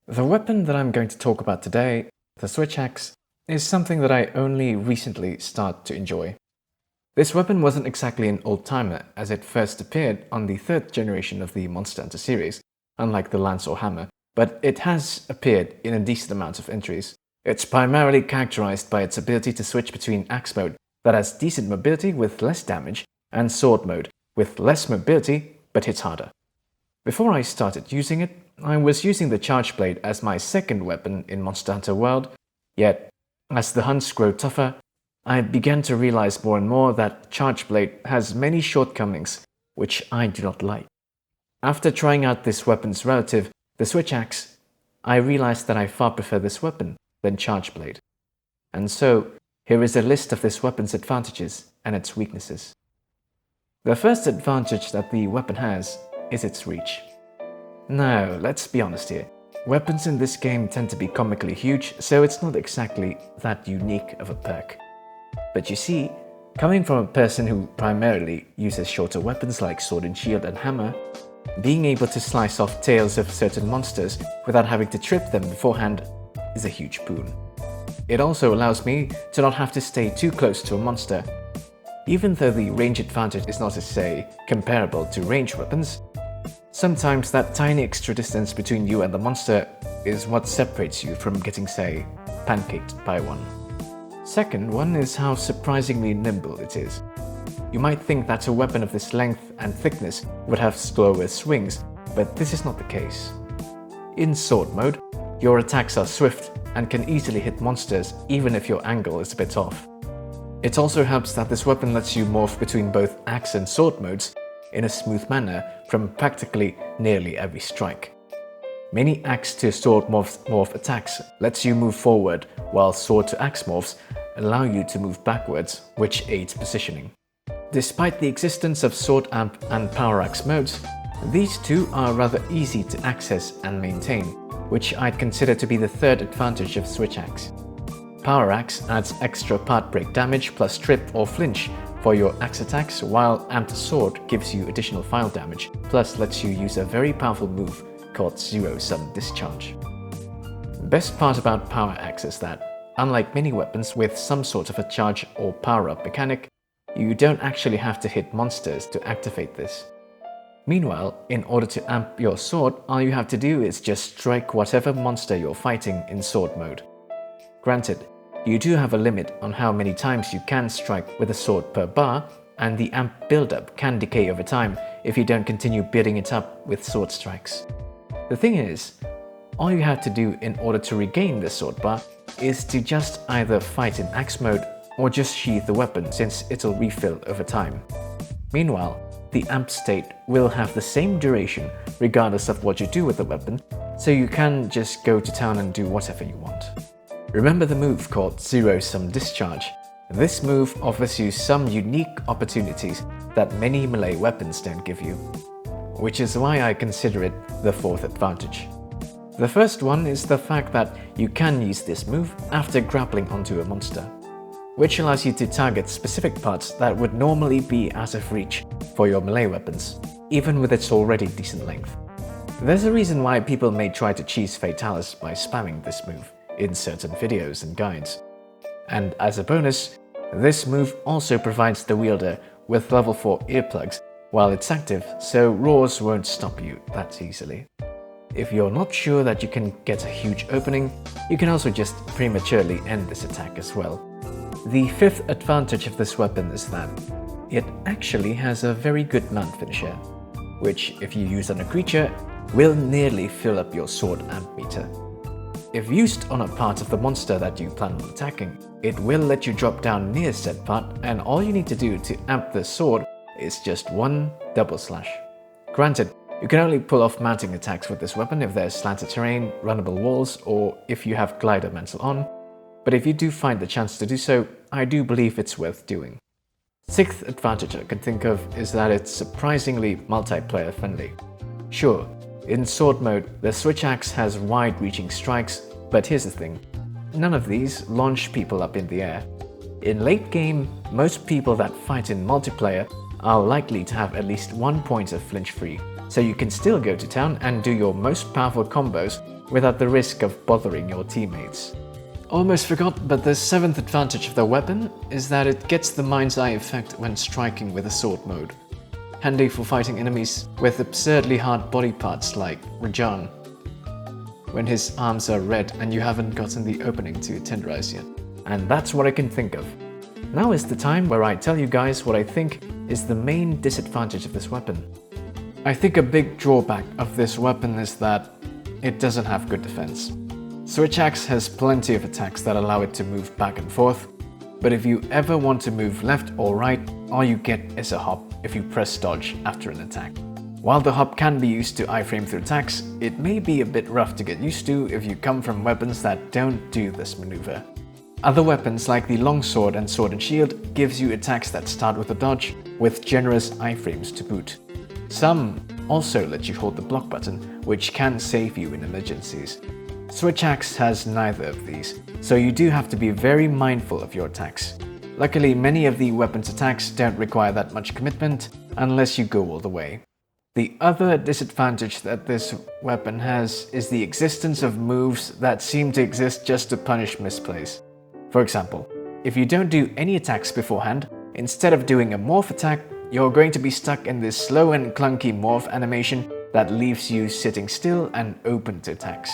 The weapon that I'm going to talk about today, the switch axe, is something that I only recently started to enjoy. This weapon wasn't exactly an old-timer as it first appeared on the third generation of the Monster Hunter series, unlike the lance or hammer, but it has appeared in a decent amount of entries. It's primarily characterized by its ability to switch between axe mode that has decent mobility with less damage and sword mode with less mobility but hits harder. Before I started using it, I was using the charge blade as my second weapon in Monster Hunter World, yet as the hunts grow tougher, I began to realize more and more that charge blade has many shortcomings which I do not like. After trying out this weapon's relative, the switch axe, I realized that I far prefer this weapon than charge blade. And so, here is a list of this weapon's advantages and its weaknesses. The first advantage that the weapon has is its reach. Now, let's be honest here. Weapons in this game tend to be comically huge, so it's not exactly that unique of a perk. But you see, coming from a person who primarily uses shorter weapons like sword and shield and hammer, being able to slice off tails of certain monsters without having to trip them beforehand is a huge boon. It also allows me to not have to stay too close to a monster. Even though the range advantage is not to say comparable to ranged weapons, sometimes that tiny extra distance between you and the monster is what separates you from getting, say, pancaked by one. Second one is how surprisingly nimble it is. You might think that a weapon of this length and thickness would have slower swings, but this is not the case. In sword mode, your attacks are swift and can easily hit monsters even if your angle is a bit off. It also helps that this weapon lets you morph between both axe and sword modes in a smooth manner from practically nearly every strike. Many axe to sword morph attacks lets you move forward, while sword to axe morphs allow you to move backwards, which aids positioning. Despite the existence of sword amp and power axe modes, these two are rather easy to access and maintain, which I'd consider to be the third advantage of switch axe. Power axe adds extra part break damage plus trip or flinch for your axe attacks, while amped sword gives you additional file damage, plus lets you use a very powerful move called zero-sum discharge. The best part about power axe is that, unlike many weapons with some sort of a charge or power-up mechanic, you don't actually have to hit monsters to activate this. Meanwhile, in order to amp your sword, all you have to do is just strike whatever monster you're fighting in sword mode. Granted, you do have a limit on how many times you can strike with a sword per bar, and the amp buildup can decay over time if you don't continue building it up with sword strikes. The thing is, all you have to do in order to regain the sword bar is to just either fight in axe mode or just sheath the weapon, since it'll refill over time. Meanwhile, the amp state will have the same duration regardless of what you do with the weapon, so you can just go to town and do whatever you want. Remember the move called zero-sum discharge? This move offers you some unique opportunities that many melee weapons don't give you, which is why I consider it the fourth advantage. The first one is the fact that you can use this move after grappling onto a monster, which allows you to target specific parts that would normally be out of reach for your melee weapons, even with its already decent length. There's a reason why people may try to cheese Fatalis by spamming this move in certain videos and guides. And as a bonus, this move also provides the wielder with level 4 earplugs while it's active, so roars won't stop you that easily. If you're not sure that you can get a huge opening, you can also just prematurely end this attack as well. The fifth advantage of this weapon is that it actually has a very good mount finisher, which, if you use on a creature, will nearly fill up your sword amp meter. If used on a part of the monster that you plan on attacking, it will let you drop down near said part, and all you need to do to amp the sword is just one double slash. Granted, you can only pull off mounting attacks with this weapon if there's slanted terrain, runnable walls, or if you have glider mantle on, but if you do find the chance to do so, I do believe it's worth doing. Sixth advantage I can think of is that it's surprisingly multiplayer friendly. Sure, in sword mode, the switch axe has wide-reaching strikes, but here's the thing, none of these launch people up in the air. In late game, most people that fight in multiplayer are likely to have at least one point of flinch free, so you can still go to town and do your most powerful combos without the risk of bothering your teammates. Almost forgot, but the 7th advantage of the weapon is that it gets the mind's eye effect when striking with a sword mode. Handy for fighting enemies with absurdly hard body parts like Rajan, when his arms are red and you haven't gotten the opening to tenderize yet. And that's what I can think of. Now is the time where I tell you guys what I think is the main disadvantage of this weapon. I think a big drawback of this weapon is that it doesn't have good defense. Switch Axe has plenty of attacks that allow it to move back and forth, but if you ever want to move left or right, all you get is a hop if you press dodge after an attack. While the hop can be used to iframe through attacks, it may be a bit rough to get used to if you come from weapons that don't do this maneuver. Other weapons like the longsword and sword and shield gives you attacks that start with a dodge, with generous iframes to boot. Some also let you hold the block button, which can save you in emergencies. Switch Axe has neither of these, so you do have to be very mindful of your attacks. Luckily, many of the weapon's attacks don't require that much commitment unless you go all the way. The other disadvantage that this weapon has is the existence of moves that seem to exist just to punish misplays. For example, if you don't do any attacks beforehand, instead of doing a morph attack, you're going to be stuck in this slow and clunky morph animation that leaves you sitting still and open to attacks.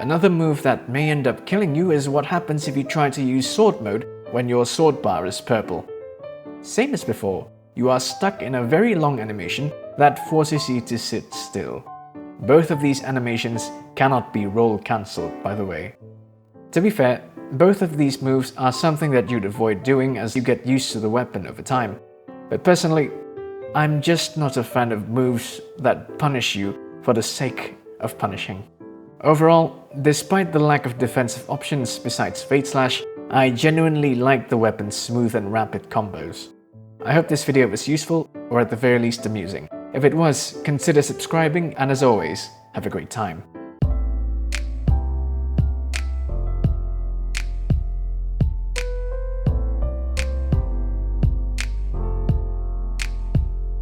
Another move that may end up killing you is what happens if you try to use sword mode when your sword bar is purple. Same as before, you are stuck in a very long animation that forces you to sit still. Both of these animations cannot be roll cancelled, by the way. To be fair, both of these moves are something that you'd avoid doing as you get used to the weapon over time. But personally, I'm just not a fan of moves that punish you for the sake of punishing. Overall, despite the lack of defensive options besides Fate Slash, I genuinely like the weapon's smooth and rapid combos. I hope this video was useful, or at the very least amusing. If it was, consider subscribing, and as always, have a great time.